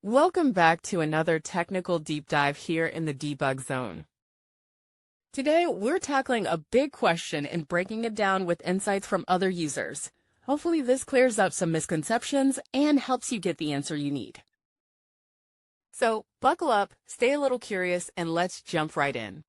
Welcome back to another technical deep dive here in the debug zone. Today, we're tackling a big question and breaking it down with insights from other users. Hopefully this clears up some misconceptions and helps you get the answer you need. So buckle up, stay a little curious, and let's jump right in.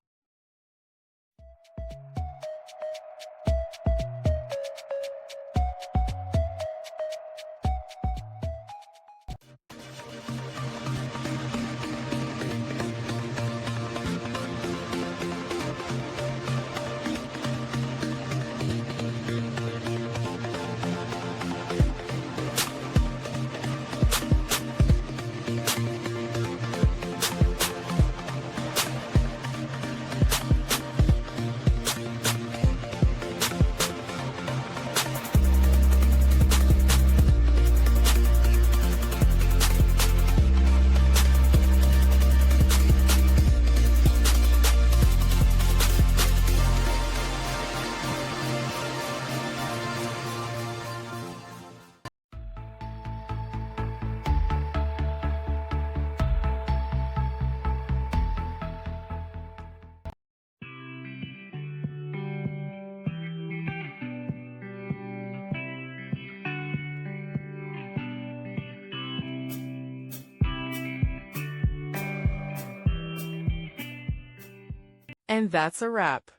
And that's a wrap.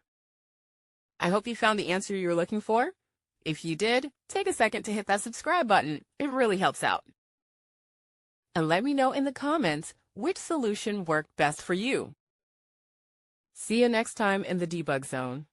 I hope you found the answer you were looking for. If you did, take a second to hit that subscribe button. It really helps out. And let me know in the comments which solution worked best for you. See you next time in the debug zone.